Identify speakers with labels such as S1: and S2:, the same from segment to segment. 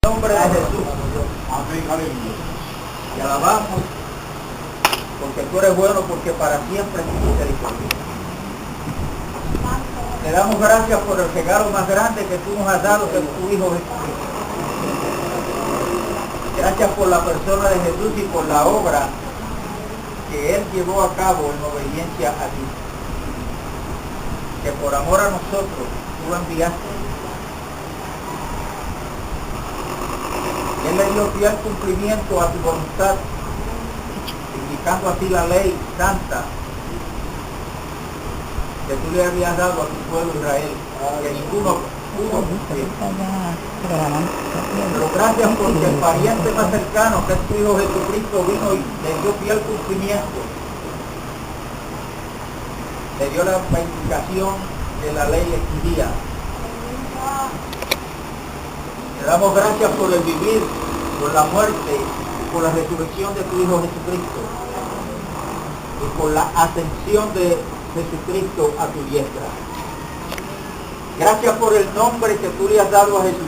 S1: nombre de Jesús.
S2: Amén, aleluya.
S1: Y alabamos porque tú eres bueno, porque para siempre es tu misericordia. Te damos gracias por el regalo más grande que tú nos has dado, que es tu Hijo Jesucristo. Gracias por la persona de Jesús y por la obra que Él llevó a cabo en obediencia a ti. Que por amor a nosotros tú lo enviaste. Él le dio fiel cumplimiento a tu voluntad, indicando así la ley santa que tú le habías dado a tu pueblo Israel, que ninguno pudo cumplir. Pero gracias porque el pariente más cercano, que es tu Hijo Jesucristo, vino y le dio fiel cumplimiento. Le dio la indicación que la ley exigía. Te damos gracias por el vivir, por la muerte, por la resurrección de tu Hijo Jesucristo y por la ascensión de Jesucristo a tu diestra. Gracias por el nombre que tú le has dado a Jesús.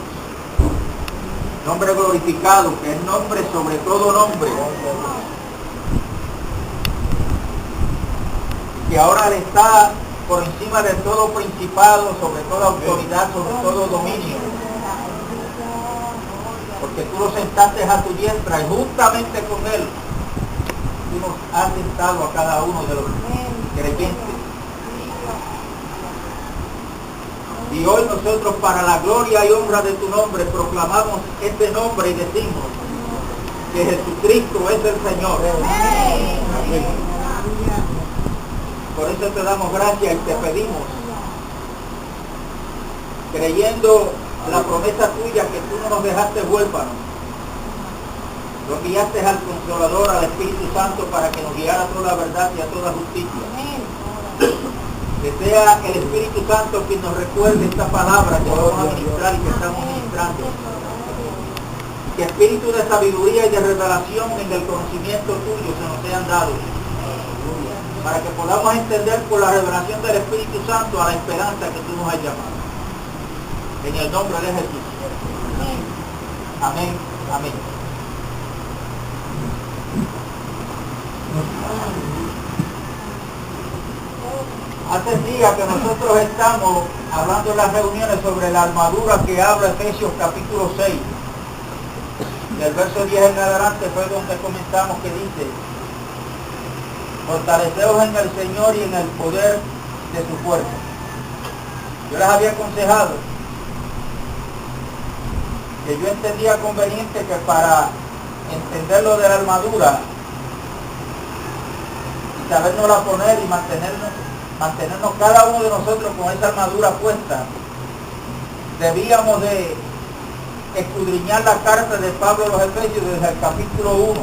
S1: Nombre glorificado, que es nombre sobre todo nombre. Que ahora le está por encima de todo principado, sobre toda autoridad, sobre todo dominio. Porque tú lo sentaste a tu diestra y juntamente con Él tú nos has sentado a cada uno de los creyentes. Y hoy nosotros, para la gloria y honra de tu nombre, proclamamos este nombre y decimos que Jesucristo es el Señor. Amén. Por eso te damos gracias y te pedimos, creyendo la promesa tuya que tú no nos dejaste huérfanos, lo enviaste al Consolador, al Espíritu Santo, para que nos guiara a toda la verdad y a toda justicia. Que sea el Espíritu Santo quien nos recuerde esta palabra que vamos a ministrar y que estamos ministrando. Que espíritu de sabiduría y de revelación en el conocimiento tuyo se nos sean dados, para que podamos entender por la revelación del Espíritu Santo a la esperanza que tú nos has llamado. En el nombre de Jesús. Amén. Amén. Hace días que nosotros estamos hablando en las reuniones sobre la armadura que habla Efesios capítulo 6. Del verso 10 en adelante fue donde comenzamos, que dice: fortaleceos en el Señor y en el poder de su fuerza. Yo les había aconsejado que yo entendía conveniente que para entender lo de la armadura y sabernosla poner y mantenernos cada uno de nosotros con esa armadura puesta, debíamos de escudriñar la carta de Pablo a los Efesios desde el capítulo 1,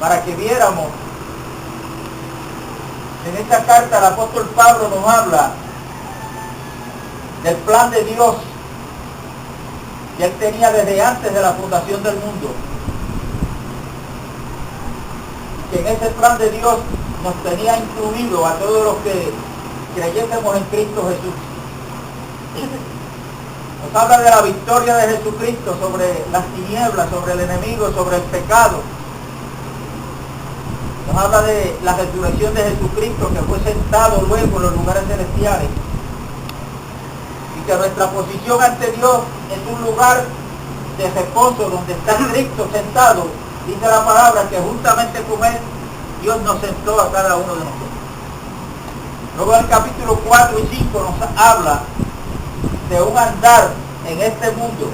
S1: para que viéramos. En esta carta el apóstol Pablo nos habla del plan de Dios que Él tenía desde antes de la fundación del mundo. Y que en ese plan de Dios nos tenía incluido a todos los que creyésemos en Cristo Jesús. Nos habla de la victoria de Jesucristo sobre las tinieblas, sobre el enemigo, sobre el pecado. Nos habla de la resurrección de Jesucristo, que fue sentado luego en los lugares celestiales. Y que nuestra posición ante Dios es un lugar de reposo donde está Cristo sentado. Dice la palabra que juntamente con Él Dios nos sentó a cada uno de nosotros. Luego en el capítulo 4 y 5 nos habla de un andar en este mundo.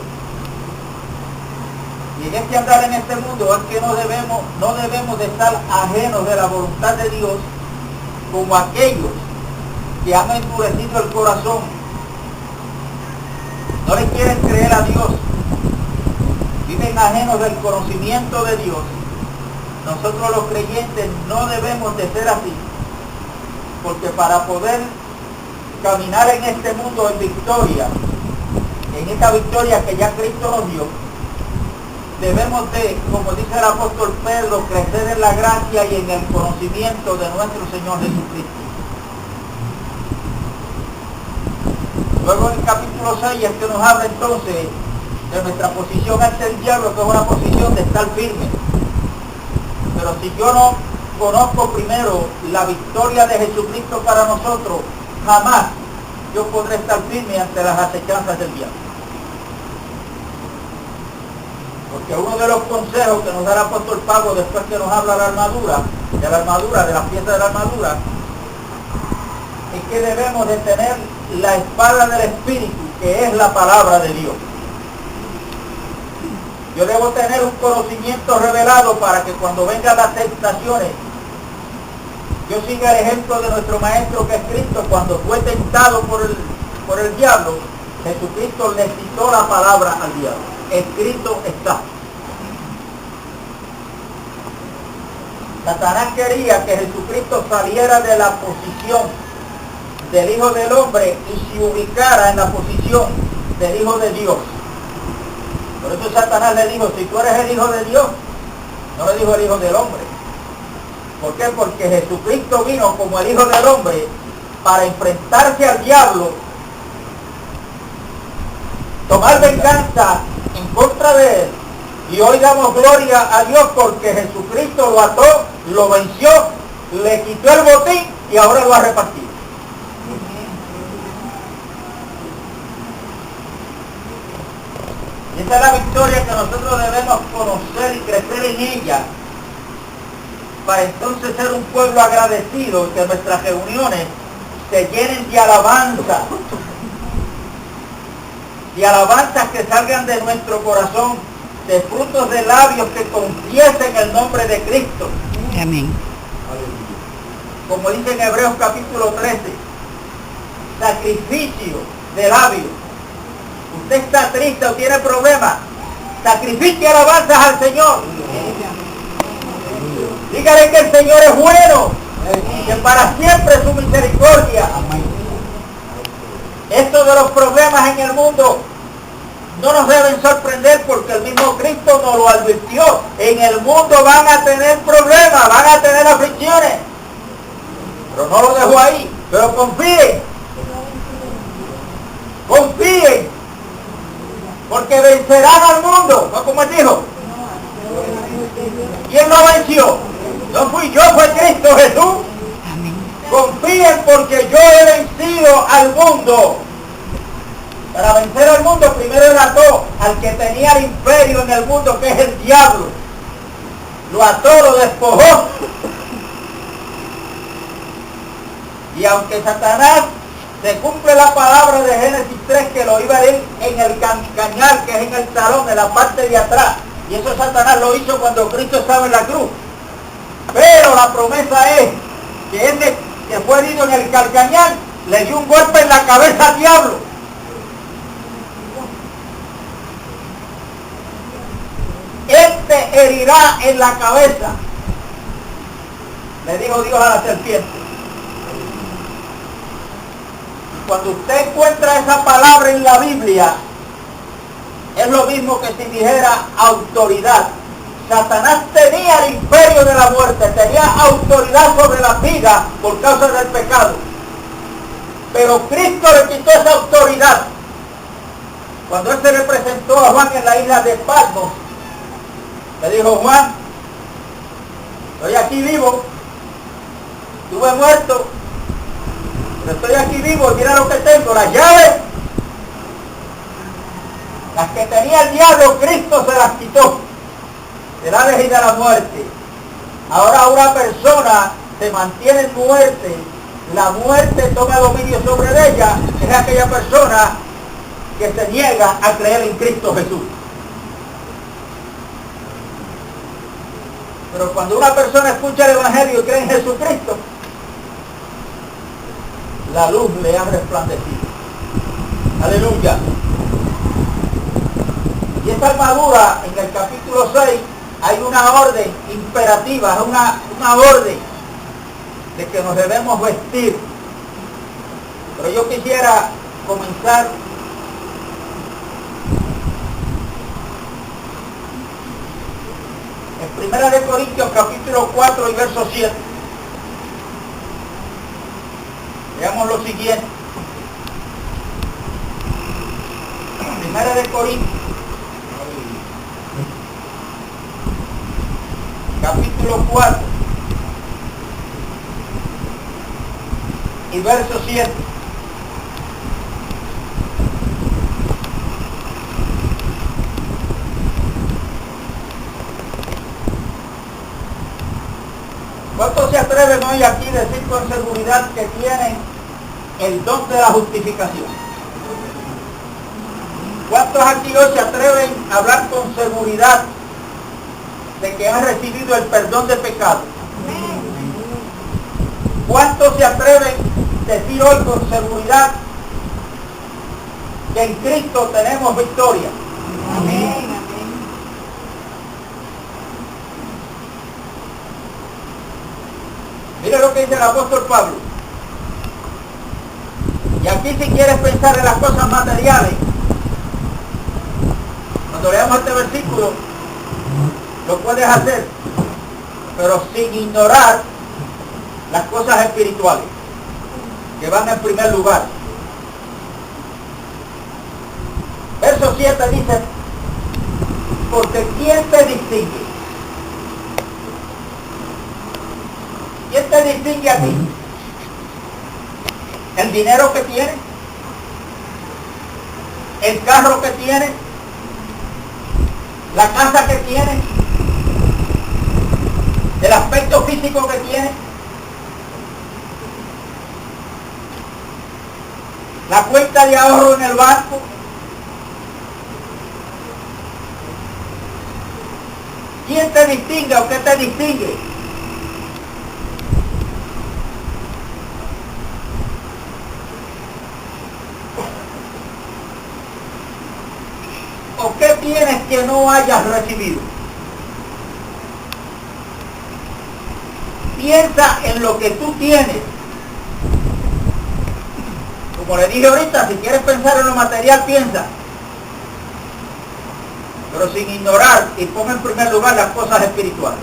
S1: Y en este andar en este mundo es que no debemos de estar ajenos de la voluntad de Dios, como aquellos que han endurecido el corazón. No le quieren creer a Dios. Viven ajenos del conocimiento de Dios. Nosotros los creyentes no debemos de ser así. Porque para poder caminar en este mundo en victoria, en esta victoria que ya Cristo nos dio, debemos de, como dice el apóstol Pedro, crecer en la gracia y en el conocimiento de nuestro Señor Jesucristo. Luego en el capítulo 6 es que nos habla entonces de nuestra posición ante el diablo, que es una posición de estar firme. Pero si yo no conozco primero la victoria de Jesucristo para nosotros, jamás yo podré estar firme ante las acechanzas del diablo. Porque uno de los consejos que nos da el apóstol Pablo después que nos habla de la armadura, de la pieza de la armadura, es que debemos de tener la espada del Espíritu, que es la palabra de Dios. Yo debo tener un conocimiento revelado para que cuando vengan las tentaciones, yo siga el ejemplo de nuestro Maestro que es Cristo. Cuando fue tentado por el diablo, Jesucristo le citó la palabra al diablo. Escrito está. Satanás quería que Jesucristo saliera de la posición del Hijo del Hombre y se ubicara en la posición del Hijo de Dios. Por eso Satanás le dijo, si tú eres el Hijo de Dios, no le dijo el Hijo del Hombre. ¿Por qué? Porque Jesucristo vino como el Hijo del Hombre para enfrentarse al diablo, tomar venganza en contra de él. Y hoy damos gloria a Dios porque Jesucristo lo ató, lo venció, le quitó el botín y ahora lo ha repartido. Y esa es la victoria que nosotros debemos conocer y crecer en ella, para entonces ser un pueblo agradecido y que nuestras reuniones se llenen de alabanza, y alabanzas que salgan de nuestro corazón, de frutos de labios que confiesen el nombre de Cristo.
S3: Amén.
S1: Como dice en Hebreos capítulo 13, sacrificio de labios. Usted está triste o tiene problemas, sacrifique alabanzas al Señor. Dígale que el Señor es bueno, que para siempre es su misericordia. Esto de los problemas en el mundo no nos deben sorprender, porque el mismo Cristo nos lo advirtió. En el mundo van a tener problemas, van a tener aflicciones, pero no lo dejo ahí. Pero confíen, porque vencerán al mundo, ¿no? Como él dijo. ¿Quién lo venció? No fui yo, fue Cristo Jesús.
S3: Amén.
S1: Confíen porque yo he vencido al mundo. Para vencer al mundo primero él ató al que tenía el imperio en el mundo, que es el diablo. Lo ató, lo despojó. Y aunque Satanás se cumple la palabra de Génesis 3, que lo iba a ir en el cañar, que es en el talón, en la parte de atrás. Y eso Satanás lo hizo cuando Cristo estaba en la cruz. Pero la promesa es que él que fue herido en el calcañar, le dio un golpe en la cabeza al diablo. Él te herirá en la cabeza, le dijo Dios a la serpiente. Y cuando usted encuentra esa palabra en la Biblia, es lo mismo que si dijera autoridad. Satanás tenía el imperio de la muerte, tenía autoridad sobre la vida por causa del pecado. Pero Cristo le quitó esa autoridad. Cuando él se le presentó a Juan en la isla de Patmos, le dijo: Juan, estoy aquí vivo, estuve muerto, pero estoy aquí vivo, mira lo que tengo, las llaves, las que tenía el diablo, Cristo se las quitó, de la Hades y de la muerte. Ahora una persona se mantiene en muerte, la muerte toma dominio sobre ella, es aquella persona que se niega a creer en Cristo Jesús. Pero cuando una persona escucha el Evangelio y cree en Jesucristo, la luz le ha resplandecido. Aleluya. Y esta armadura, en el capítulo 6, hay una orden imperativa, es una orden de que nos debemos vestir. Pero yo quisiera comenzar en 1 Corintios capítulo 4 y verso 7. Veamos lo siguiente. 1 Corintios capítulo 4 y verso 7. ¿Cuántos se atreven hoy aquí a decir con seguridad que tienen el don de la justificación? ¿Cuántos aquí hoy se atreven a hablar con seguridad de que han recibido el perdón de pecado? ¿Cuántos se atreven a decir hoy con seguridad que en Cristo tenemos victoria?
S3: Amén.
S1: Mire lo que dice el apóstol Pablo. Y aquí si quieres pensar en las cosas materiales, cuando leamos este versículo, lo puedes hacer, pero sin ignorar las cosas espirituales, que van en primer lugar. Verso 7 dice, porque ¿quién te distingue? ¿Quién te distingue a ti? ¿El dinero que tienes? ¿El carro que tienes? ¿La casa que tienes? ¿El aspecto físico que tienes? ¿La cuenta de ahorro en el banco? ¿Quién te distingue o qué te distingue? ¿O qué tienes que no hayas recibido? Piensa en lo que tú tienes. Como le dije ahorita, si quieres pensar en lo material, piensa. Pero sin ignorar y pon en primer lugar las cosas espirituales.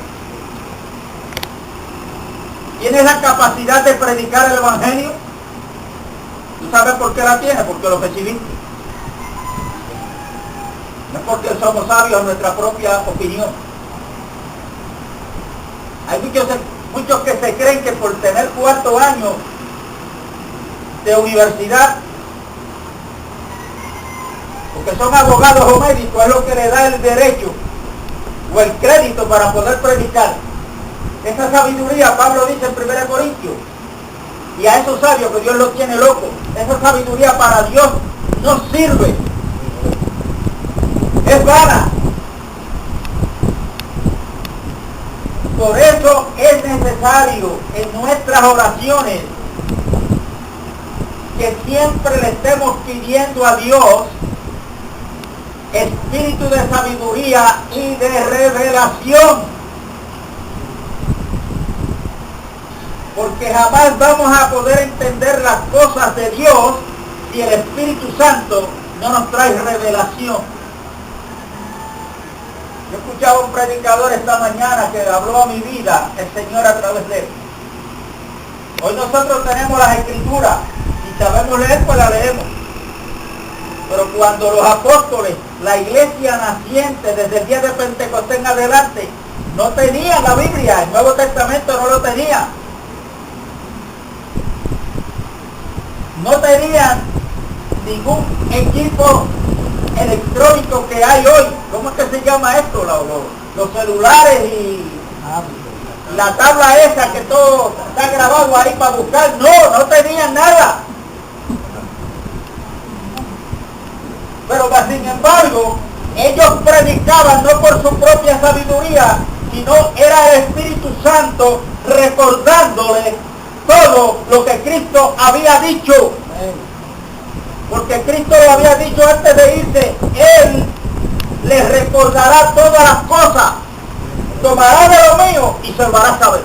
S1: ¿Tienes la capacidad de predicar el evangelio? ¿Tú sabes por qué la tienes? Porque lo recibiste. No es porque somos sabios en nuestra propia opinión. Hay muchos que se creen que por tener 4 años de universidad, porque son abogados o médicos, es lo que le da el derecho o el crédito para poder predicar. Esa sabiduría, Pablo dice en 1 Corintios, y a esos sabios que Dios los tiene locos, esa sabiduría para Dios no sirve. Es vana. Por eso es necesario en nuestras oraciones que siempre le estemos pidiendo a Dios espíritu de sabiduría y de revelación. Porque jamás vamos a poder entender las cosas de Dios si el Espíritu Santo no nos trae revelación. Yo escuchaba un predicador esta mañana que habló a mi vida, el Señor a través de él. Hoy nosotros tenemos las Escrituras, si sabemos leer, pues la leemos. Pero cuando los apóstoles, la iglesia naciente desde el día de Pentecostés en adelante, no tenían la Biblia, el Nuevo Testamento no lo tenía. No tenían ningún equipo electrónico que hay hoy. ¿Cómo es que se llama esto? Los celulares y la tabla esa que todo está grabado ahí para buscar. No tenían nada. Pero sin embargo, ellos predicaban no por su propia sabiduría, sino era el Espíritu Santo recordándole todo lo que Cristo había dicho. Porque Cristo lo había dicho antes de irse, Él les recordará todas las cosas, tomará de lo mío y se lo hará saber.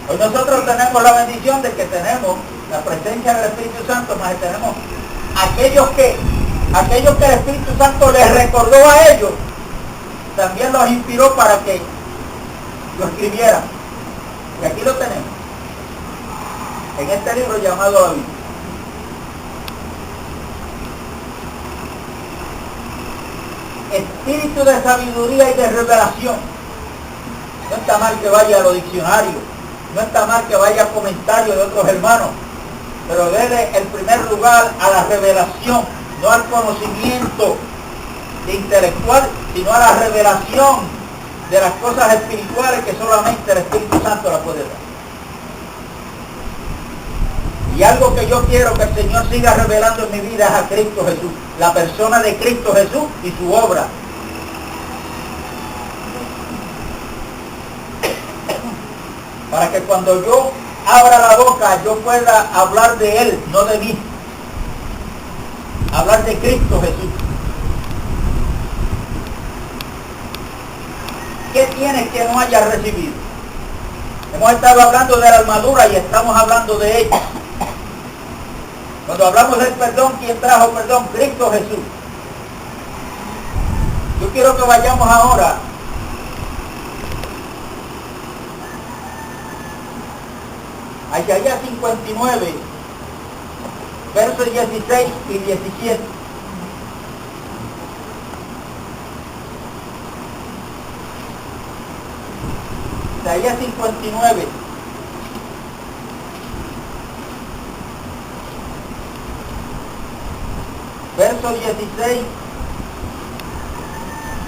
S1: Hoy nosotros tenemos la bendición de que tenemos la presencia del Espíritu Santo, más tenemos aquellos que el Espíritu Santo les recordó a ellos, también los inspiró para que lo escribieran. Y aquí lo tenemos, en este libro llamado la Biblia. espíritu de sabiduría y de revelación. No está mal que vaya a los diccionarios, no está mal que vaya a comentarios de otros hermanos, pero debe el primer lugar a la revelación, no al conocimiento intelectual, sino a la revelación de las cosas espirituales que solamente el Espíritu Santo la puede dar. Y algo que yo quiero que el Señor siga revelando en mi vida es a Cristo Jesús, la persona de Cristo Jesús y su obra. Para que cuando yo abra la boca yo pueda hablar de Él, no de mí. Hablar de Cristo Jesús. ¿Qué tienes que no hayas recibido? Hemos estado hablando de la armadura y estamos hablando de ella. Cuando hablamos del perdón, ¿quién trajo perdón? Cristo Jesús. Yo quiero que vayamos ahora a Isaías 59, versos 16 y 17. Isaías 59. Versos 16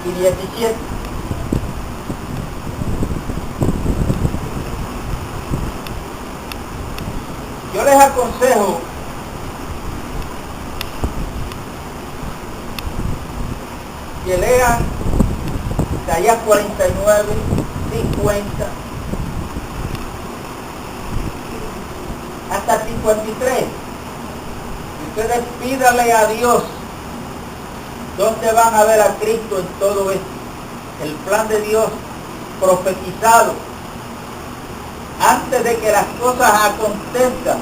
S1: y 17. Yo les aconsejo que lean Isaías 49, 50, hasta 53. Ustedes pídanle a Dios dónde van a ver a Cristo en todo esto. El plan de Dios profetizado antes de que las cosas acontezcan.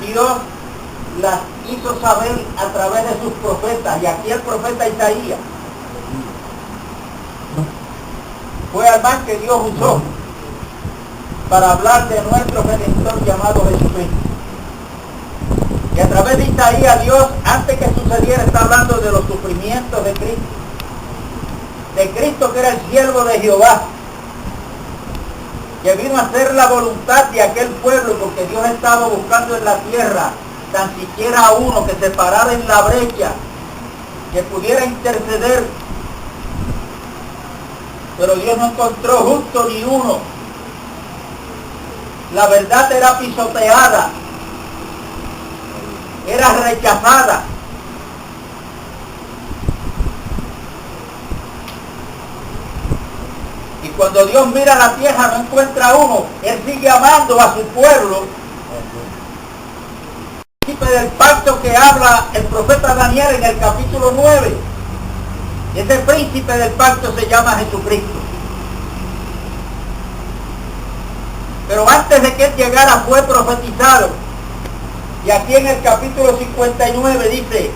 S1: Dios las hizo saber a través de sus profetas, y aquí el profeta Isaías fue al más que Dios usó para hablar de nuestro Redentor llamado Jesucristo. Y a través de Isaías, Dios, antes que sucediera, está hablando de los sufrimientos de Cristo. De Cristo, que era el siervo de Jehová, que vino a hacer la voluntad de aquel pueblo, porque Dios estaba buscando en la tierra tan siquiera a uno que se parara en la brecha, que pudiera interceder. Pero Dios no encontró justo ni uno. La verdad era pisoteada, era rechazada. Y cuando Dios mira la tierra no encuentra a uno, Él sigue amando a su pueblo. El príncipe del pacto que habla el profeta Daniel en el capítulo 9. Ese príncipe del pacto se llama Jesucristo. Pero antes de que Él llegara fue profetizado. Y aquí en el capítulo 59 dice: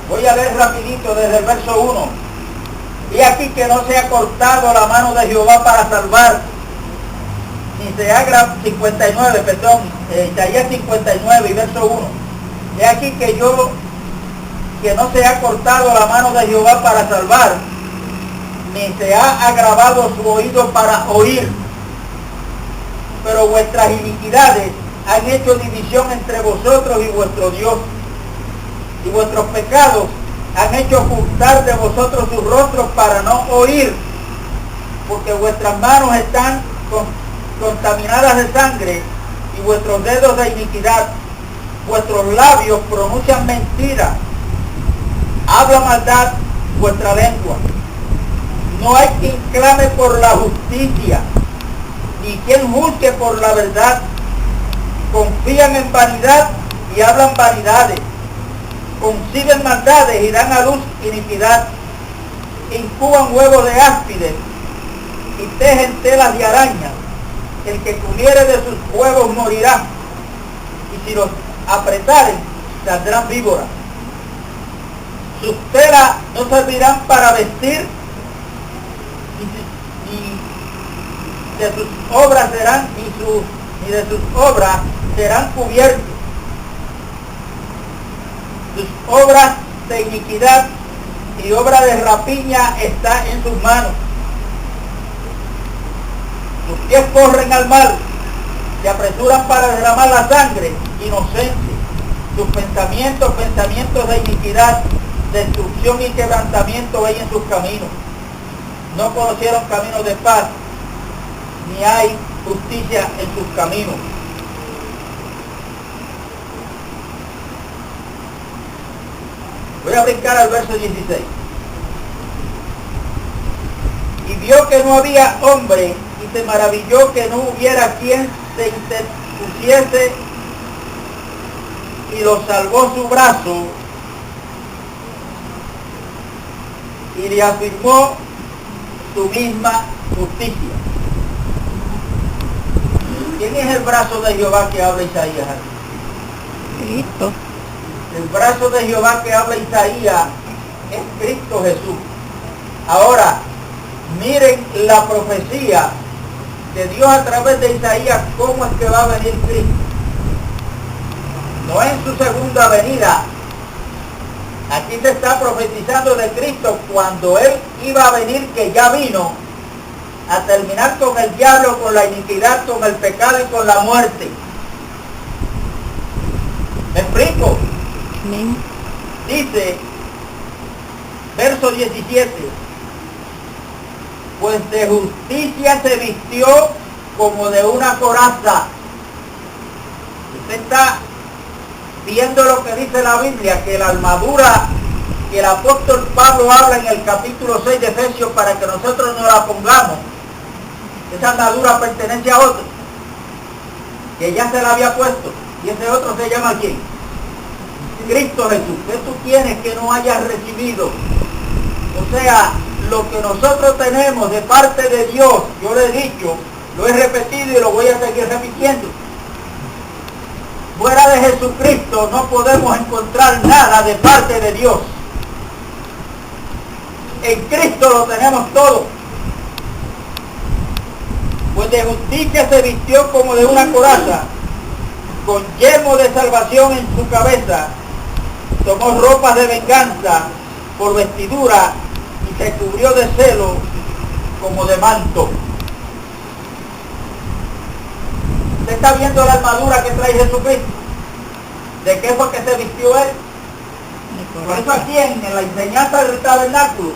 S1: voy a leer rapidito desde el verso 1. Y aquí que no se ha cortado la mano de Jehová para salvar, ni se ha 59, perdón, Isaías 59 y verso 1. He aquí que no se ha cortado la mano de Jehová para salvar, ni se ha agravado su oído para oír. Pero vuestras iniquidades han hecho división entre vosotros y vuestro Dios, y vuestros pecados han hecho ocultar de vosotros sus rostros para no oír, porque vuestras manos están contaminadas de sangre y vuestros dedos de iniquidad. Vuestros labios pronuncian mentiras, habla maldad vuestra lengua. No hay quien clame por la justicia, ni quien juzgue por la verdad. Confían en vanidad y hablan vanidades. Conciben maldades y dan a luz iniquidad. Incuban huevos de áspides y tejen telas de araña. El que comiere de sus huevos morirá, y si los apretaren saldrán víboras. Sus telas no servirán para vestir, ni de sus obras serán cubiertos. Sus obras de iniquidad y obra de rapiña está en sus manos. Sus pies corren al mal, se apresuran para derramar la sangre inocente. Sus pensamientos de iniquidad, destrucción y quebrantamiento hay en sus caminos. No conocieron caminos de paz, ni hay justicia en sus caminos. Voy a brincar al verso 16. Y vio que no había hombre, y se maravilló que no hubiera quien se interpusiese, y lo salvó su brazo, y le afirmó su misma justicia. ¿Quién es el brazo de Jehová que habla Isaías aquí?
S3: Cristo.
S1: El brazo de Jehová que habla Isaías es Cristo Jesús. Ahora, miren la profecía de Dios a través de Isaías, cómo es que va a venir Cristo. No en su segunda venida. Aquí se está profetizando de Cristo cuando Él iba a venir, que ya vino, a terminar con el diablo, con la iniquidad, con el pecado y con la muerte. ¿Me explico?
S3: Amén.
S1: Dice, verso 17, pues de justicia se vistió como de una coraza. Usted está viendo lo que dice la Biblia, que la armadura que el apóstol Pablo habla en el capítulo 6 de Efesios para que nosotros no la pongamos. Esa armadura pertenece a otro, que ya se la había puesto, y ese otro se llama ¿quién? Cristo Jesús. ¿Qué tú tienes que no hayas recibido? O sea, lo que nosotros tenemos de parte de Dios, yo lo he dicho, lo he repetido y lo voy a seguir repitiendo. Fuera de Jesucristo no podemos encontrar nada de parte de Dios. En Cristo lo tenemos todo. Pues de justicia se vistió como de una coraza, con yelmo de salvación en su cabeza, tomó ropas de venganza por vestidura y se cubrió de celo como de manto. ¿Usted está viendo la armadura que trae Jesucristo? ¿De qué fue que se vistió Él? Por eso aquí en la enseñanza del tabernáculo,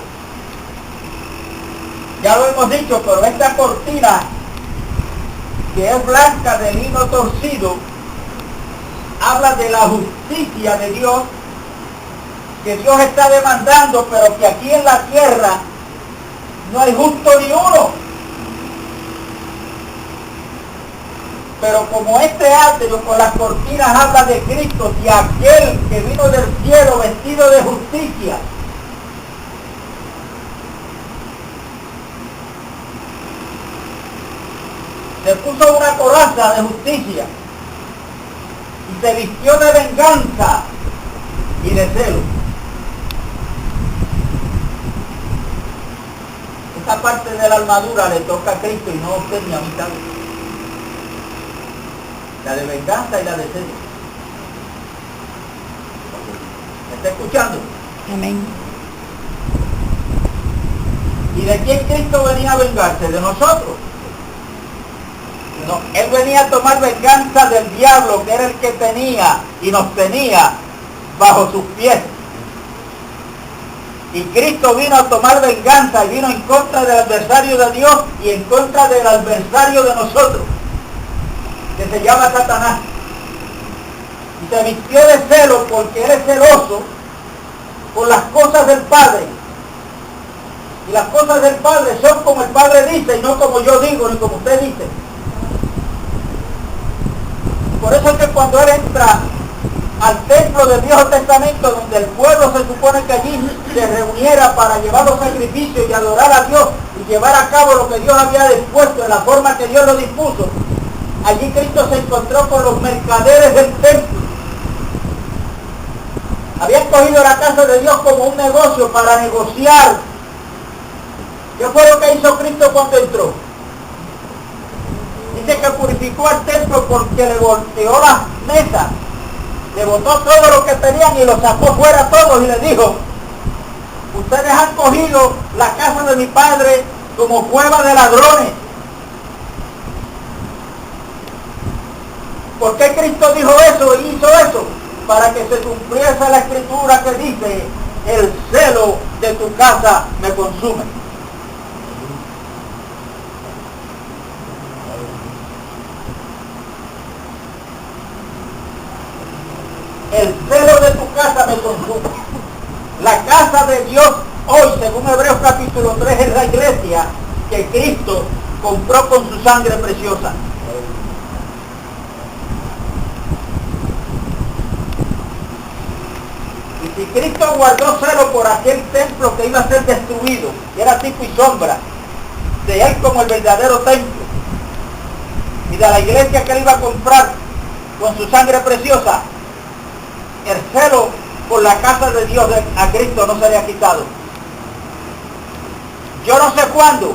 S1: ya lo hemos dicho, pero esta cortina que es blanca de lino torcido, habla de la justicia de Dios, que Dios está demandando, pero que aquí en la tierra no hay justo ni uno. Pero como este atrio con las cortinas habla de Cristo, de aquel que vino del cielo vestido de justicia, se puso una coraza de justicia y se vistió de venganza y de celo. Esta parte de la armadura le toca a Cristo y no a usted ni a mí también. La de venganza y la de celo. ¿Me está escuchando?
S3: Amén.
S1: ¿Y de quién Cristo venía a vengarse? ¿De nosotros? No, Él venía a tomar venganza del diablo, que era el que tenía y nos tenía bajo sus pies. Y Cristo vino a tomar venganza y vino en contra del adversario de Dios y en contra del adversario de nosotros, que se llama Satanás. Y se vistió de celo porque Él es celoso por las cosas del Padre. Y las cosas del Padre son como el Padre dice y no como yo digo ni como usted dice. Por eso es que cuando Él entra al templo del Viejo Testamento, donde el pueblo se supone que allí se reuniera para llevar los sacrificios y adorar a Dios y llevar a cabo lo que Dios había dispuesto en la forma que Dios lo dispuso, allí Cristo se encontró con los mercaderes del templo. Habían cogido la casa de Dios como un negocio para negociar. ¿Qué fue lo que hizo Cristo cuando entró? Dice que purificó al templo porque le volteó las mesas, le botó todo lo que tenían y los sacó fuera a todos y les dijo: ustedes han cogido la casa de mi padre como cueva de ladrones. ¿Por qué Cristo dijo eso y hizo eso? Para que se cumpliese la escritura que dice: el celo de tu casa me consume. El celo de tu casa me consume. La casa de Dios hoy, según Hebreos capítulo 3, es la iglesia que Cristo compró con su sangre preciosa. Y si Cristo guardó celo por aquel templo que iba a ser destruido, que era tipo y sombra de él como el verdadero templo, y de la iglesia que él iba a comprar con su sangre preciosa, el celo por la casa de Dios a Cristo no se le ha quitado. Yo no sé cuándo,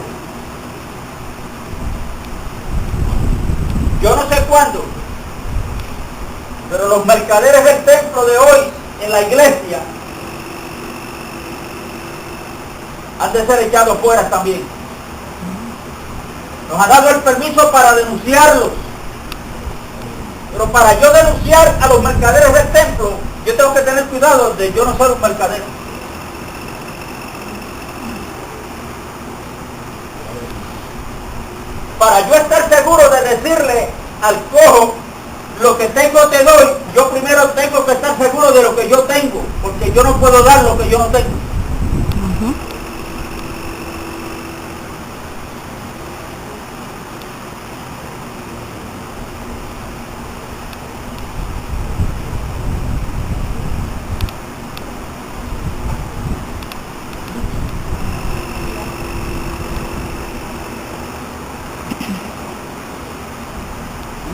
S1: pero los mercaderes del templo de hoy en la iglesia han de ser echados fuera también. Nos ha dado el permiso para denunciarlos, pero para yo denunciar a los mercaderes del templo, yo tengo que tener cuidado de yo no ser un mercader. Para yo estar seguro de decirle al cojo: lo que tengo te doy, yo primero tengo que estar seguro de lo que yo tengo, porque yo no puedo dar lo que yo no tengo.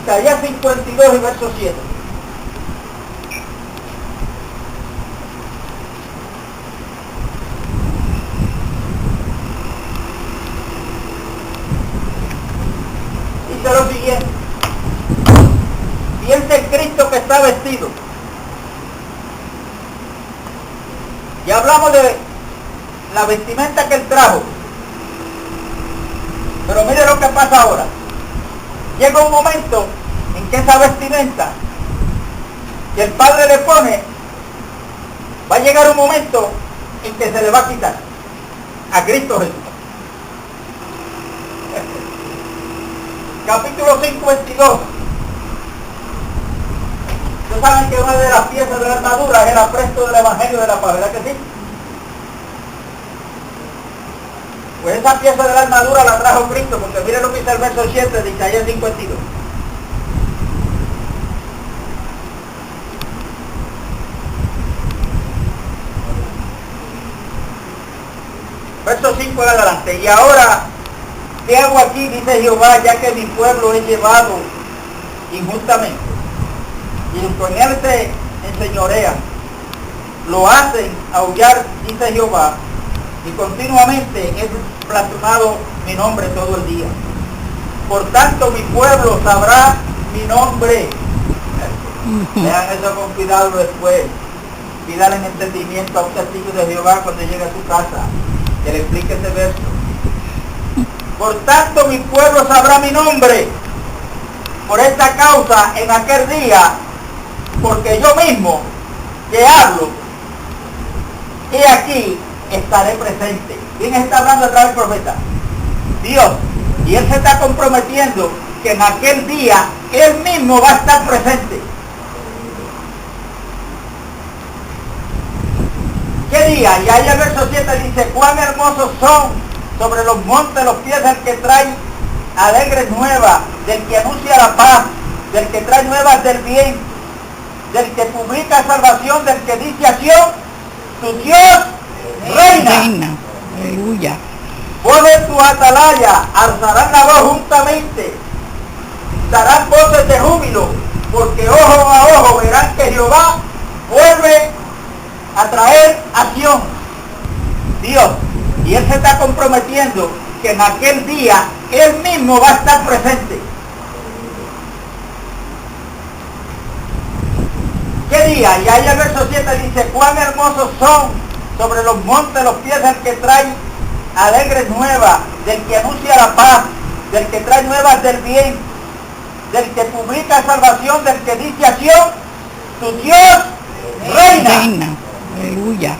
S1: Isaías 52 y verso 7. Dice lo siguiente: piensa en Cristo que está vestido. Ya hablamos de la vestimenta que él trajo, pero mire lo que pasa ahora. Llega un momento en que esa vestimenta que el Padre le pone, va a llegar un momento en que se le va a quitar a Cristo Jesús. Capítulo 52. Ustedes saben que una de las piezas de la armadura es el apresto del Evangelio de la paz, ¿verdad que sí? Pues esa pieza de la armadura la trajo Cristo, porque miren lo que dice el verso 7 de Isaías 52. Verso 5 en adelante. Y ahora, ¿qué hago aquí? Dice Jehová, ya que mi pueblo es llevado injustamente, y con él se enseñorean, lo hacen aullar, dice Jehová, y continuamente es blasfemado mi nombre todo el día. Por tanto mi pueblo sabrá mi nombre. Vean eso con cuidado después. Pídale entendimiento a un testigo de Jehová cuando llegue a su casa, que le explique ese verso. Por tanto mi pueblo sabrá mi nombre. Por esta causa en aquel día, porque yo mismo que hablo, he aquí estaré presente. ¿Quién está hablando a través del profeta? Dios. Y él se está comprometiendo que en aquel día él mismo va a estar presente. ¿Qué día? Y ahí el verso 7 dice: cuán hermosos son sobre los montes los pies del que trae alegres nuevas, del que anuncia la paz, del que trae nuevas del bien, del que publica salvación, del que dice a Sión: tu Dios reina.
S3: Aleluya.
S1: Ponen tu atalaya, alzarán la voz juntamente, darán voces de júbilo, porque ojo a ojo verán que Jehová vuelve a traer a Sión. Dios. Y él se está comprometiendo que en aquel día él mismo va a estar presente. ¿Qué día, y ahí el verso 7 dice, cuán hermosos son sobre los montes los pies del que trae alegres nuevas, del que anuncia la paz, del que trae nuevas del bien, del que publica salvación, del que dice a Sión, tu Dios reina.
S3: Reina. Aleluya.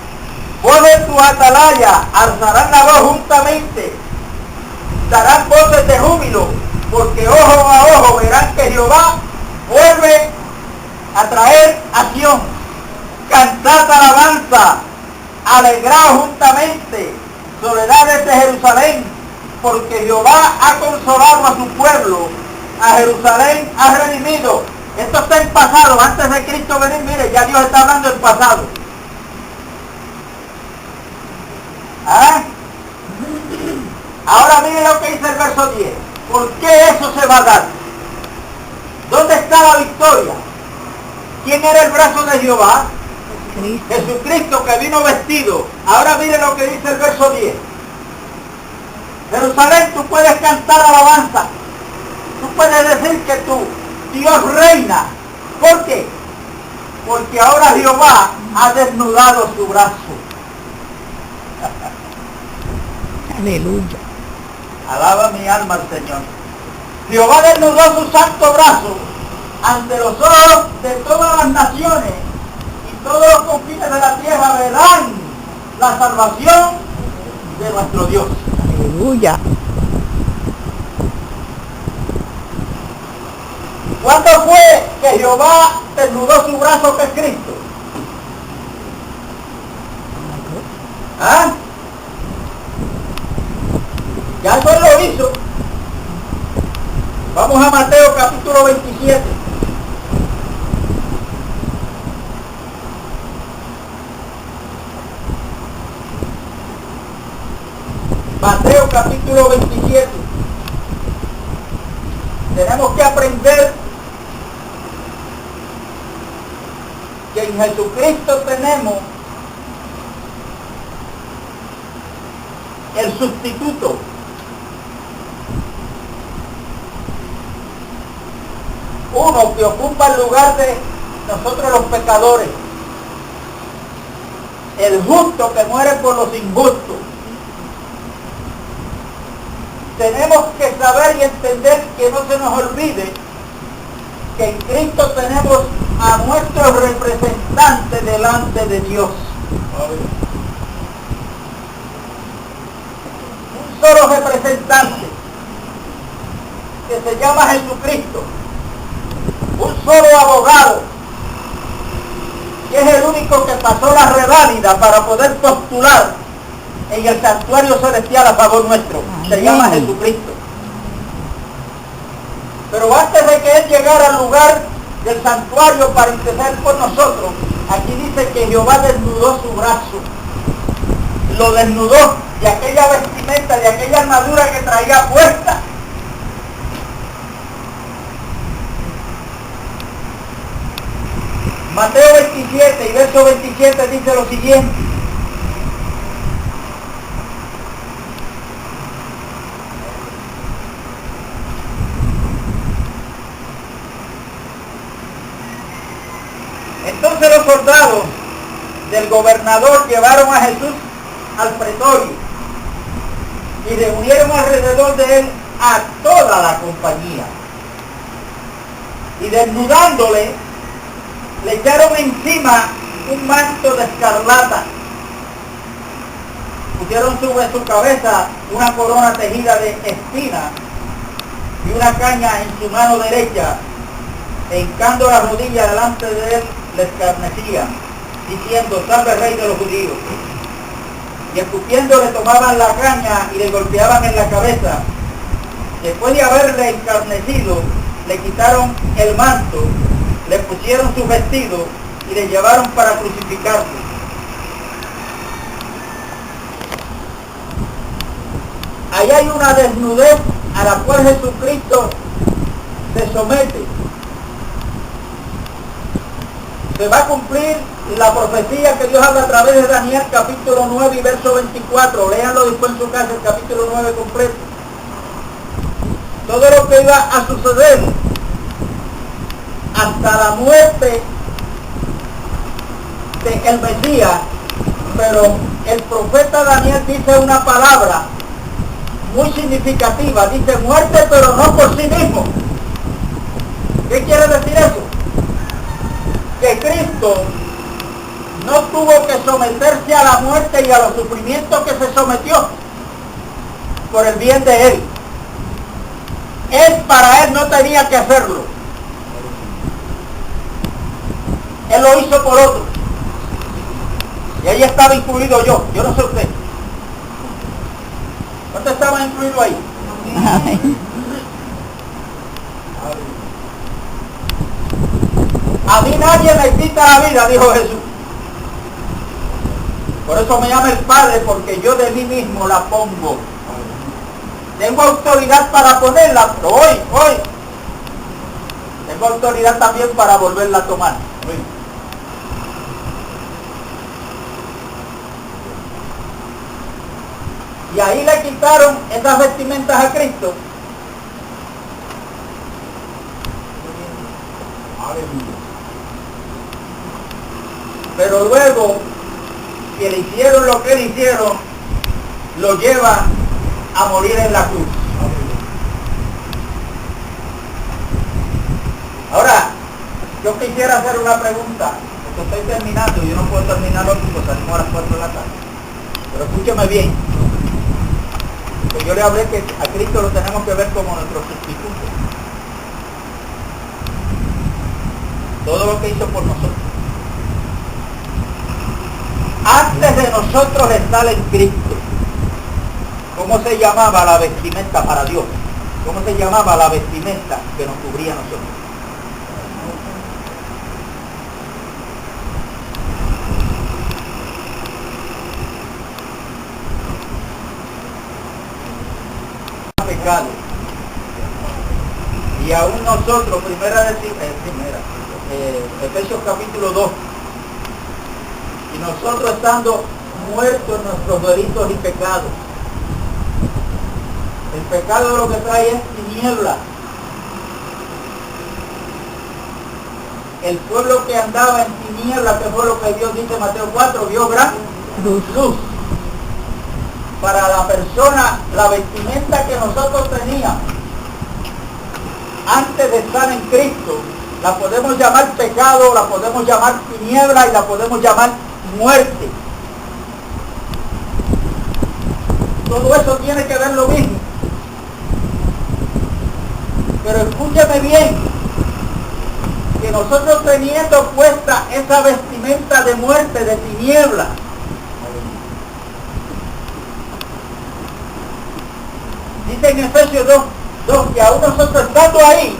S1: Ponen tu atalaya, alzarán la voz juntamente, darán voces de júbilo, porque ojo a ojo verán que Jehová vuelve a traer a Sión. Cantad alabanza, alegraos juntamente, soledades de Jerusalén, porque Jehová ha consolado a su pueblo, a Jerusalén ha redimido. Esto está en pasado, antes de Cristo venir, mire, ya Dios está hablando en pasado. ¿Ah? Ahora mire lo que dice el verso 10. ¿Por qué eso se va a dar? ¿Dónde está la victoria? ¿Quién era el brazo de Jehová?
S3: Cristo.
S1: Jesucristo, que vino vestido. Ahora mire lo que dice el verso 10. Jerusalén, tú puedes cantar alabanza. Tú puedes decir que tú, Dios reina. ¿Por qué? Porque ahora Jehová ha desnudado su brazo.
S3: Aleluya.
S1: Alaba mi alma al Señor. Jehová desnudó su santo brazo ante los ojos de todas las naciones, y todos los confines de la tierra verán la salvación de nuestro Dios.
S3: Aleluya.
S1: ¿Cuándo fue que Jehová desnudó su brazo, que es Cristo? ¿Ah? Ya eso Él lo hizo. Vamos a Mateo capítulo 27. Mateo capítulo 27. Tenemos que aprender que en Jesucristo tenemos el sustituto. Uno que ocupa el lugar de nosotros los pecadores. El justo que muere por los injustos. Tenemos que saber y entender, que no se nos olvide, que en Cristo tenemos a nuestro representante delante de Dios. Un solo representante, que se llama Jesucristo. Un solo abogado, que es el único que pasó la reválida para poder postular en el santuario celestial a favor nuestro. Se llama Jesucristo. Pero antes de que Él llegara al lugar del santuario para interceder por nosotros, aquí dice que Jehová desnudó su brazo. Lo desnudó de aquella vestimenta, de aquella armadura que traía puesta. Mateo 27 y verso 27 dice lo siguiente. Entonces los soldados del gobernador llevaron a Jesús al pretorio y reunieron alrededor de él a toda la compañía. Y desnudándole, le echaron encima un manto de escarlata. Pusieron sobre su cabeza una corona tejida de espinas y una caña en su mano derecha. E hincando la rodilla delante de él, le escarnecían, diciendo: salve Rey de los judíos. Y escupiendo le tomaban la caña y le golpeaban en la cabeza. Después de haberle escarnecido, le quitaron el manto, le pusieron su vestido y le llevaron para crucificarlo. Ahí hay una desnudez a la cual Jesucristo se somete. Se va a cumplir la profecía que Dios habla a través de Daniel capítulo 9 y verso 24. Léanlo después en su casa, el capítulo 9 completo. Todo lo que iba a suceder hasta la muerte el Mesías, pero el profeta Daniel dice una palabra muy significativa, dice muerte pero no por sí mismo. ¿Qué quiere decir eso? Que Cristo no tuvo que someterse a la muerte y a los sufrimientos que se sometió por el bien de él. Él para él no tenía que hacerlo. Él lo hizo por otro. Y ahí estaba incluido yo no sé usted. ¿Cuántos estaban incluidos ahí? A mí nadie me quita la vida, dijo Jesús. Por eso me llama el Padre, porque yo de mí mismo la pongo. Tengo autoridad para ponerla, pero hoy, tengo autoridad también para volverla a tomar. Y ahí le quitaron esas vestimentas a Cristo. Pero luego que le hicieron lo que le hicieron, lo lleva a morir en la cruz. Ahora, yo quisiera hacer una pregunta, porque estoy terminando, yo no puedo terminarlo porque salimos a las 4 de la tarde. Pero escúcheme bien, que yo le hablé que a Cristo lo tenemos que ver como nuestro sustituto. Todo lo que hizo por nosotros. Antes de nosotros estar en Cristo, ¿cómo se llamaba la vestimenta para Dios? ¿Cómo se llamaba la vestimenta que nos cubría a nosotros? Pecado. Y aún nosotros, Efesios capítulo 2, y nosotros estando muertos en nuestros delitos y pecados. El pecado lo que trae es tiniebla. El pueblo que andaba en tiniebla, que fue lo que Dios dice en Mateo 4, vio gran luz. Para la persona, la vestimenta que nosotros teníamos antes de estar en Cristo, la podemos llamar pecado, la podemos llamar tiniebla y la podemos llamar muerte. Todo eso tiene que ver lo mismo. Pero escúcheme bien, que nosotros teniendo puesta esa vestimenta de muerte, de tiniebla, dice en Efesios 2, que aún nosotros estando ahí,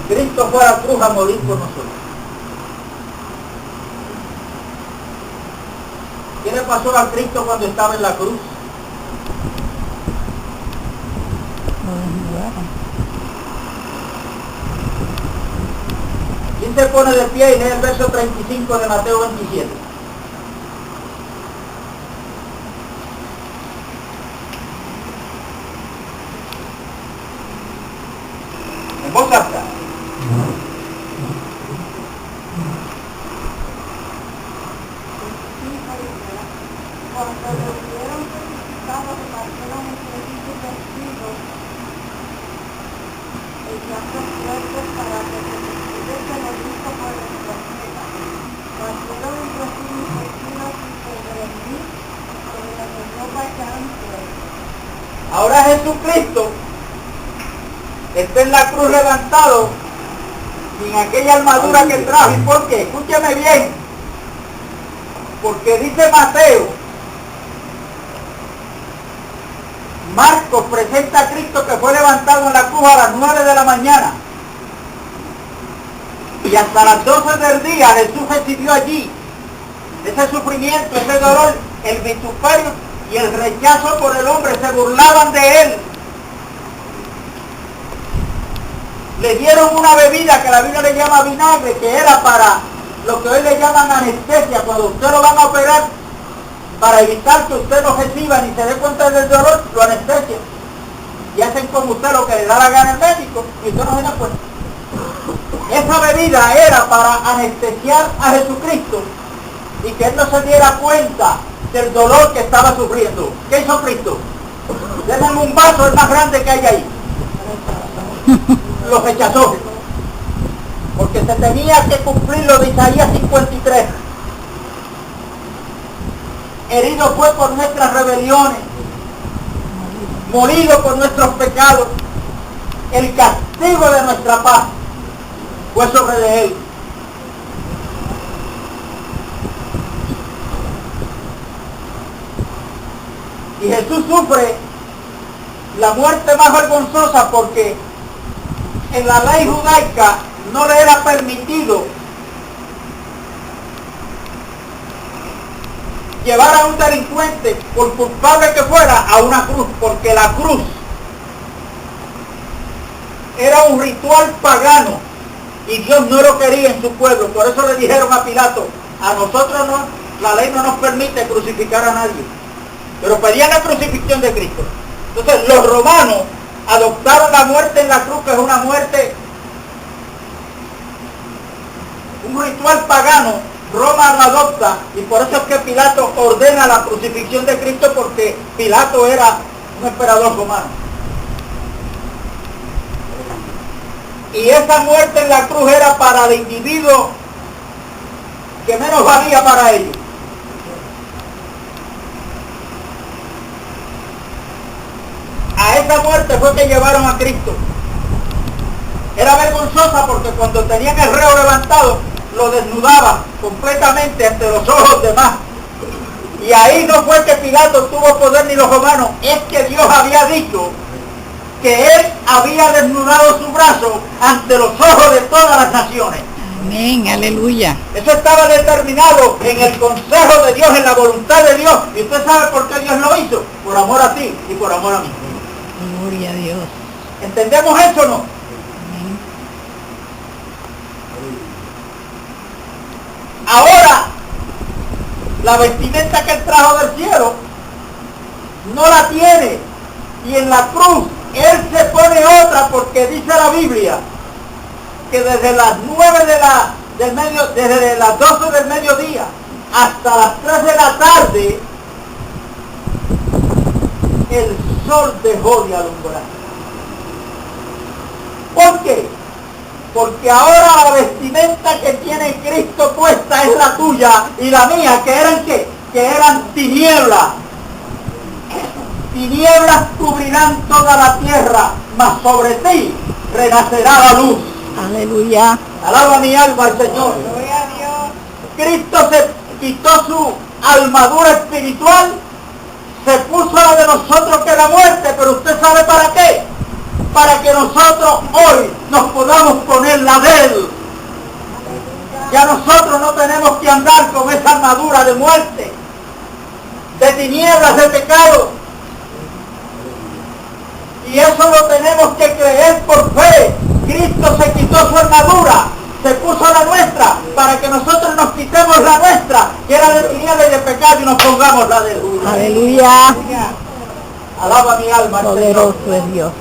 S1: Cristo fue a la cruz a morir por nosotros. ¿Qué le pasó a Cristo cuando estaba en la cruz? ¿Quién se pone de pie y lee el verso 35 de Mateo 27? En voz alta. Ahora Jesucristo está en la cruz levantado sin aquella armadura que trajo. ¿Y por qué? Escúcheme bien. Porque dice Mateo, Marcos presenta a Cristo que fue levantado en la cruz a las 9 de la mañana. Y hasta las 12 del día Jesús recibió allí ese sufrimiento, ese dolor, el vituperio y el rechazo por el hombre. Se burlaban de él. Le dieron una bebida que la Biblia le llama vinagre, que era para lo que hoy le llaman anestesia. Cuando usted lo van a operar, para evitar que usted no reciba ni se dé cuenta del dolor, lo anestesia. Y hacen con usted lo que le da la gana al médico y usted no se da cuenta. Esa bebida herida era para anestesiar a Jesucristo y que él no se diera cuenta del dolor que estaba sufriendo. ¿Qué hizo Cristo? Denle un vaso, el más grande que hay ahí. Lo rechazó. Porque se tenía que cumplir lo de Isaías 53. Herido fue por nuestras rebeliones, molido por nuestros pecados. El castigo de nuestra paz fue sobre de él. Y Jesús sufre la muerte más vergonzosa porque en la ley judaica no le era permitido llevar a un delincuente, por culpable que fuera, a una cruz, porque la cruz era un ritual pagano y Dios no lo quería en su pueblo. Por eso le dijeron a Pilato, a nosotros no, la ley no nos permite crucificar a nadie, pero pedían la crucifixión de Cristo. Entonces los romanos adoptaron la muerte en la cruz, que es una muerte, un ritual pagano. Roma lo adopta y por eso es que Pilato ordena la crucifixión de Cristo, porque Pilato era un emperador romano. Y esa muerte en la cruz era para el individuo que menos valía para ellos. A esa muerte fue que llevaron a Cristo. Era vergonzosa porque cuando tenían el reo levantado, lo desnudaba completamente ante los ojos de más. Y ahí no fue que Pilato tuvo poder ni los romanos, es que Dios había dicho que él había desnudado su brazo ante los ojos de todas las naciones.
S3: Amén, aleluya.
S1: Eso estaba determinado en el consejo de Dios, en la voluntad de Dios. ¿Y usted sabe por qué Dios lo hizo? Por amor a ti y por amor a mí.
S3: Gloria a Dios.
S1: ¿Entendemos eso o no?
S3: Amén.
S1: Ahora, la vestimenta que él trajo del cielo no la tiene, y en la cruz él se pone otra, porque dice la Biblia que desde las 9 desde las 12 del mediodía hasta las 3 de la tarde el sol dejó de alumbrar. ¿Por qué? Porque ahora la vestimenta que tiene Cristo puesta es la tuya y la mía, que eran ¿qué? Que eran tinieblas. Tinieblas cubrirán toda la tierra, mas sobre ti renacerá la luz.
S3: Aleluya.
S1: Alaba mi alma al Señor. Cristo se quitó su armadura espiritual, se puso la de nosotros, que es la muerte, pero usted sabe para qué. Para que nosotros hoy nos podamos poner la de él. Ya nosotros no tenemos que andar con esa armadura de muerte, de tinieblas, de pecado. Y eso lo tenemos que creer por fe. Cristo se quitó su armadura, se puso la nuestra, para que nosotros nos quitemos la nuestra, que era de tinieblas y de pecado, y nos pongamos la de él.
S3: Aleluya.
S1: Alaba mi alma al Señor.
S3: Poderoso es Dios.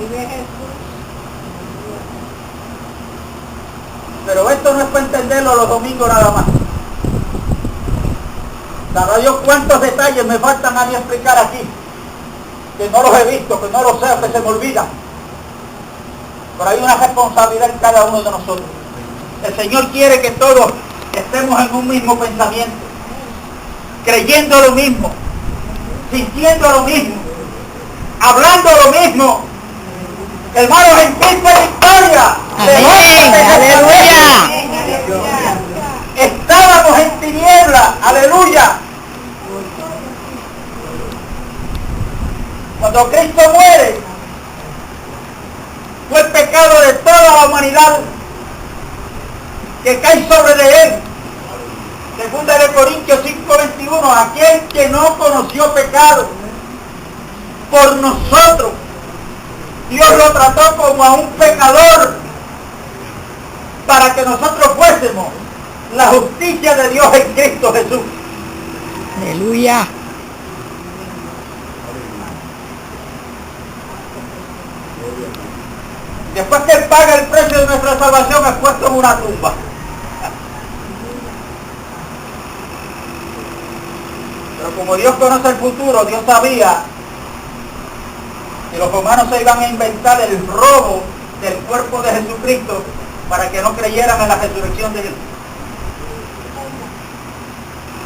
S1: Pero esto no es para entenderlo los domingos nada más. Sabrá Dios cuántos detalles me faltan a mí explicar aquí, que no los he visto, que no los sé, que se me olvida. Pero hay una responsabilidad en cada uno de nosotros. El Señor quiere que todos estemos en un mismo pensamiento, creyendo lo mismo, sintiendo lo mismo, hablando lo mismo. Hermanos, en Cristo hay victoria.
S3: Amén, aleluya.
S1: Estábamos en tinieblas, aleluya. Cuando Cristo muere, fue el pecado de toda la humanidad que cae sobre de él. Segunda de Corintios 5:21, aquel que no conoció pecado, por nosotros Dios lo trató como a un pecador, para que nosotros fuésemos la justicia de Dios en Cristo Jesús.
S3: Aleluya.
S1: Después que Él paga el precio de nuestra salvación, es puesto en una tumba. Pero como Dios conoce el futuro, Dios sabía que los romanos se iban a inventar el robo del cuerpo de Jesucristo para que no creyeran en la resurrección de Él.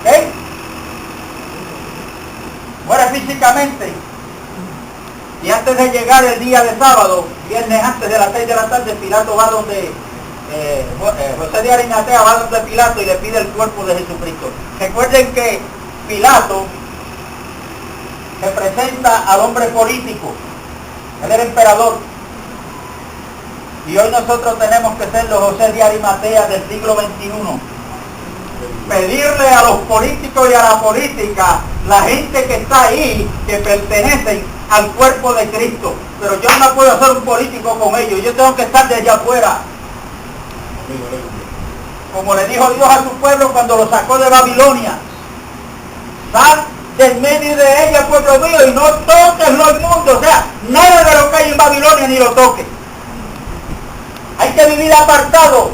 S1: ¿Ok? Muere físicamente. Y antes de llegar el día de sábado, viernes antes de las 6 de la tarde, Pilato va donde, José de Arimatea va donde Pilato y le pide el cuerpo de Jesucristo. Recuerden que Pilato representa al hombre político. Él era emperador. Y hoy nosotros tenemos que ser los José de Arimatea del siglo XXI. Pedirle a los políticos y a la política, la gente que está ahí, que pertenecen al cuerpo de Cristo. Pero yo no puedo ser un político con ellos, yo tengo que estar desde afuera. Como le dijo Dios a su pueblo cuando lo sacó de Babilonia: sal del medio de ella, pueblo mío, y no toques lo inmundo. O sea, nada de lo que hay en Babilonia ni lo toques. Hay que vivir apartado,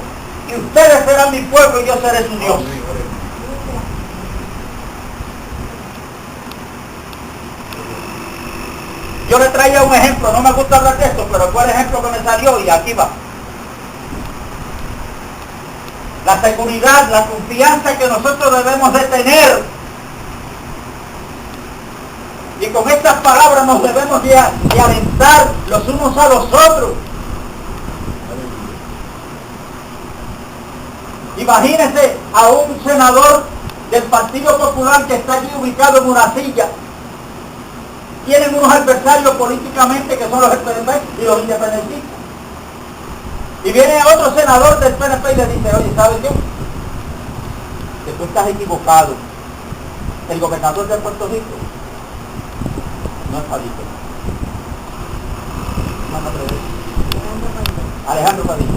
S1: y ustedes serán mi pueblo y yo seré su Dios. Yo le traía un ejemplo, no me gusta hablar de esto, pero fue el ejemplo que me salió y aquí va. La seguridad, la confianza que nosotros debemos de tener. Y con estas palabras nos debemos de alentar los unos a los otros. Imagínense a un senador del Partido Popular que está allí ubicado en una silla. Tienen unos adversarios políticamente que son los PNP y los independentistas. Y viene otro senador del PNP y le dice: oye, ¿sabes qué? Que tú estás equivocado. El gobernador de Puerto Rico no es Padilla. Alejandro Padilla.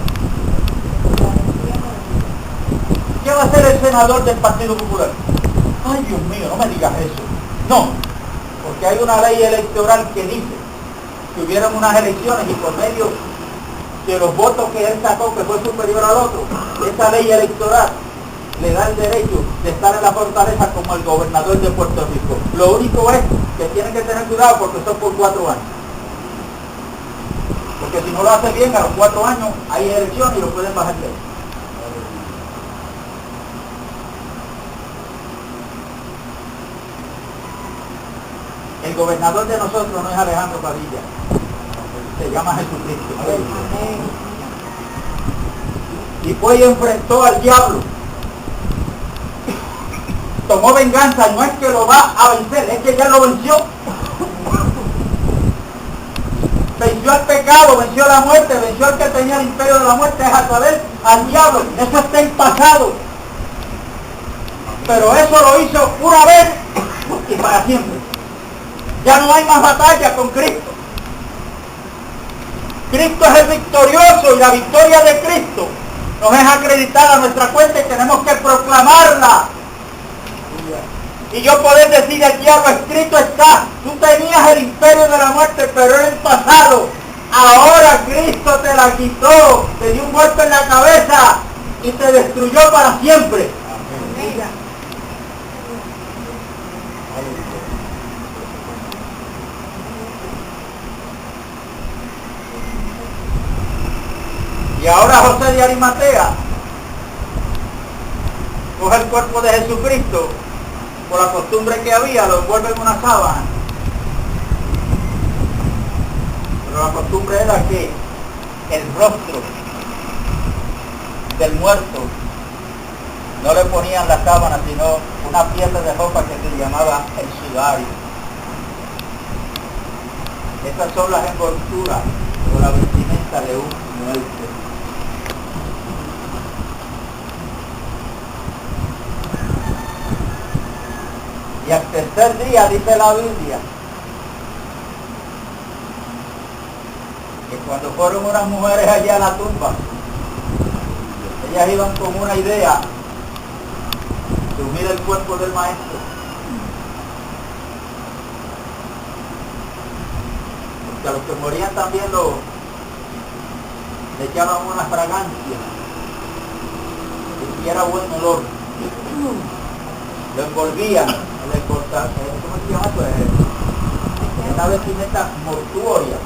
S1: ¿Qué va a hacer el senador del Partido Popular? Ay, Dios mío, no me digas eso. No, porque hay una ley electoral que dice que hubieran unas elecciones y por medio de los votos que él sacó, que fue superior al otro, esa ley electoral le da el derecho de estar en la fortaleza como el gobernador de Puerto Rico. Lo único es que tienen que tener cuidado porque son por 4 años. Porque si no lo hace bien, a los 4 años hay elecciones y lo pueden bajar de él. El gobernador de nosotros no es Alejandro Padilla, se llama Jesucristo. Amén. Y fue y enfrentó al diablo. Tomó venganza, no es que lo va a vencer, es que ya lo venció. Venció al pecado, venció la muerte, venció al que tenía el imperio de la muerte, es a través al diablo. Eso está en pasado. Pero eso lo hizo una vez y para siempre. Ya no hay más batalla con Cristo. Cristo es el victorioso y la victoria de Cristo nos es acreditada a nuestra cuenta y tenemos que proclamarla. Y yo poder decir al diablo: escrito está, tú tenías el imperio de la muerte, pero era el pasado. Ahora Cristo te la quitó, te dio un golpe en la cabeza y te destruyó para siempre. Amén. Y ahora José de Arimatea coge el cuerpo de Jesucristo, por la costumbre que había, lo envuelve en una sábana. Pero la costumbre era que el rostro del muerto no le ponían la sábana, sino una pieza de ropa que se llamaba el sudario. Estas son las envolturas o la vestimenta de un muerto. Y al tercer día, dice la Biblia, que cuando fueron unas mujeres allá a la tumba, ellas iban con una idea de unir el cuerpo del maestro. Porque a los que morían también le echaban una fragancia, que era buen olor. lo envolvían, ¿cómo se llama? Pues, una vestimenta mortuoria,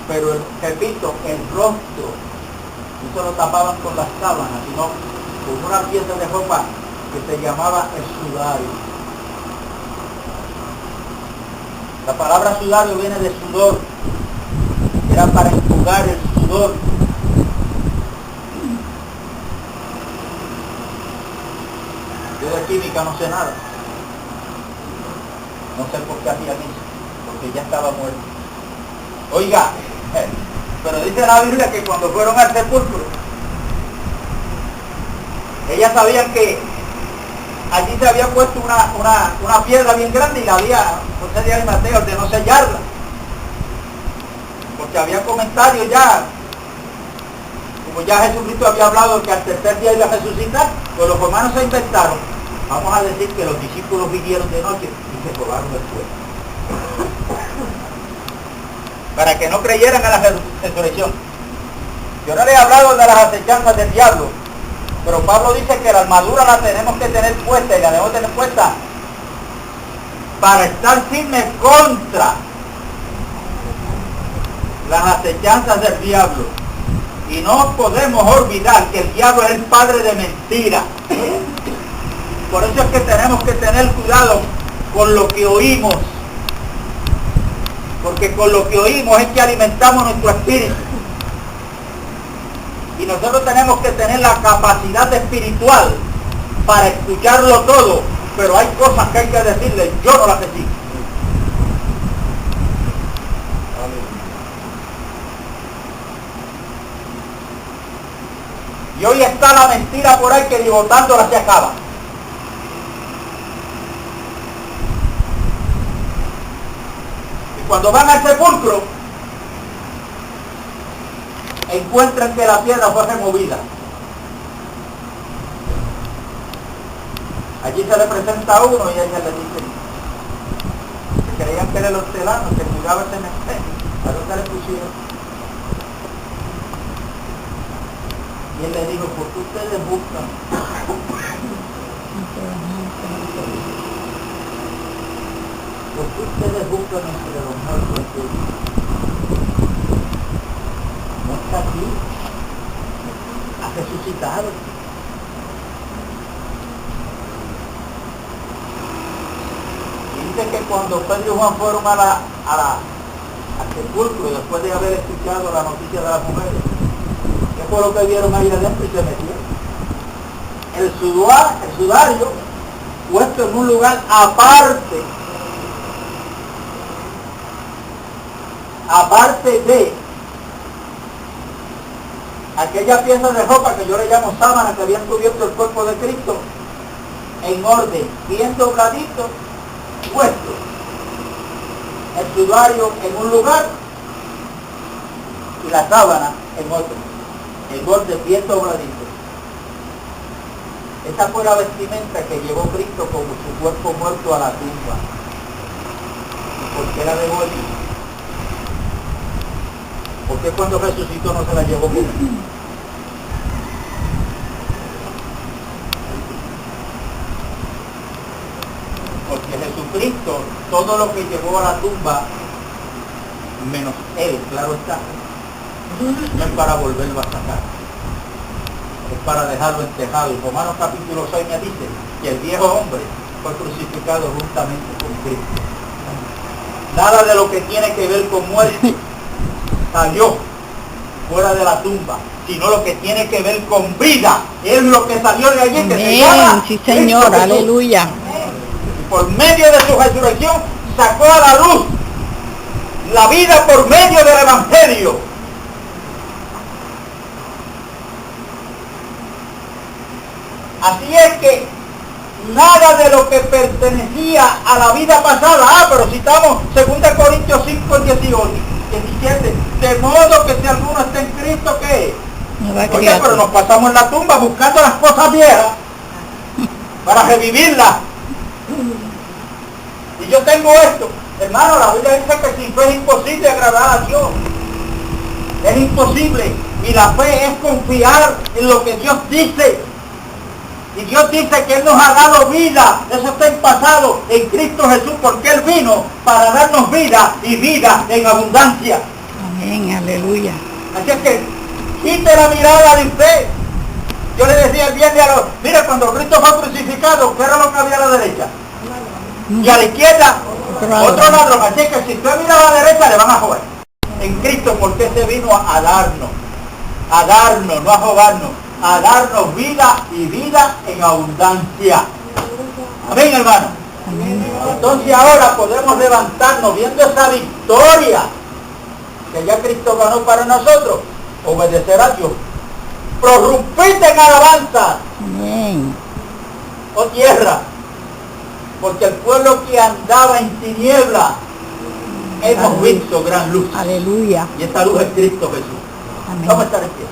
S1: pero repito, el rostro no se lo tapaban con las sábanas, sino con una pieza de ropa que se llamaba el sudario. La palabra sudario viene de sudor, era para enjugar el sudor. Yo de química no sé nada. No sé por qué hacían eso, porque ya estaba muerto. Oiga, pero dice la Biblia que cuando fueron al sepulcro, ellas sabían que allí se había puesto una piedra bien grande y la había, José de Arimatea, de no sellarla. Porque había comentarios ya, como ya Jesucristo había hablado que al tercer día iba a resucitar, pues los romanos se inventaron. Vamos a decir que los discípulos vinieron de noche y se robaron el cuerpo. Para que no creyeran a la resurrección. Yo no les he hablado de las acechanzas del diablo, pero Pablo dice que la armadura la tenemos que tener puesta y la debemos tener puesta para estar firmes contra las acechanzas del diablo. Y no podemos olvidar que el diablo es el padre de mentira. Por eso es que tenemos que tener cuidado con lo que oímos, porque con lo que oímos es que alimentamos nuestro espíritu. Y nosotros tenemos que tener la capacidad espiritual para escucharlo todo, pero hay cosas que hay que decirle, yo no las decido. Y hoy está la mentira por ahí que ni botándola se acaba. Y cuando van al sepulcro, encuentran que la piedra fue removida. Allí se le presenta a uno y ella le dice que creían que era el hortelano que cuidaba el cementerio. ¿A dónde le pusieron? Y él le dijo, ¿por qué ustedes buscan? ¿Por qué ustedes buscan entre los muertos? No está aquí, ha resucitado. Y dice que cuando Pedro y Juan fueron al sepulcro, después de haber escuchado la noticia de las mujeres, ¿qué fue lo que vieron ahí adentro y se metieron? El sudario puesto en un lugar aparte de aquella pieza de ropa que yo le llamo sábana que habían cubierto el cuerpo de Cristo, en orden, bien dobladito, puesto el sudario en un lugar y la sábana en otro, en orden bien dobladito. Esa fue la vestimenta que llevó Cristo con su cuerpo muerto a la tumba. ¿Y por qué la dejó allí? ¿Por qué cuando resucitó no se la llevó con él? Porque Jesucristo, todo lo que llevó a la tumba, menos él, claro está, no es para volverlo a sacar, es para dejarlo entejado. Y Romanos capítulo 6 me dice que el viejo hombre fue crucificado juntamente con Cristo. Nada de lo que tiene que ver con muerte salió fuera de la tumba, sino lo que tiene que ver con vida, es lo que salió de allí.
S3: Amén.
S1: Que se llama
S3: Sí, Señor,
S1: Cristo Jesús.
S3: aleluya.
S1: Y por medio de su resurrección sacó a la luz la vida por medio del Evangelio. Así es que nada de lo que pertenecía a la vida pasada, pero citamos 2 Corintios 5, 18, 17, de modo que si alguno está en Cristo, ¿qué? Oye, pero nos pasamos en la tumba buscando las cosas viejas para revivirlas. Y yo tengo esto, hermano, la Biblia dice que sin fe es imposible agradar a Dios. Es imposible. Y la fe es confiar en lo que Dios dice. Y Dios dice que Él nos ha dado vida. Eso está en pasado en Cristo Jesús, porque Él vino para darnos vida y vida en abundancia.
S3: Amén, aleluya.
S1: Así es que quite la mirada de usted. Yo le decía el viernes a los, mira, cuando Cristo fue crucificado, ¿qué era lo que había a la derecha? Y a la izquierda, otro ladrón. Así es que si usted mira a la derecha, le van a joder. En Cristo, porque se vino a darnos, no a jodernos, a darnos vida y vida en abundancia. Amén, hermano. Entonces ahora podemos levantarnos viendo esa victoria que ya Cristo ganó para nosotros, obedecer a Dios. Prorrumpite en alabanza,
S3: Amén.
S1: oh tierra, porque el pueblo que andaba en tiniebla hemos visto gran luz.
S3: Aleluya.
S1: Y esa luz es Cristo Jesús.
S3: Amén.
S1: Vamos a estar en pie.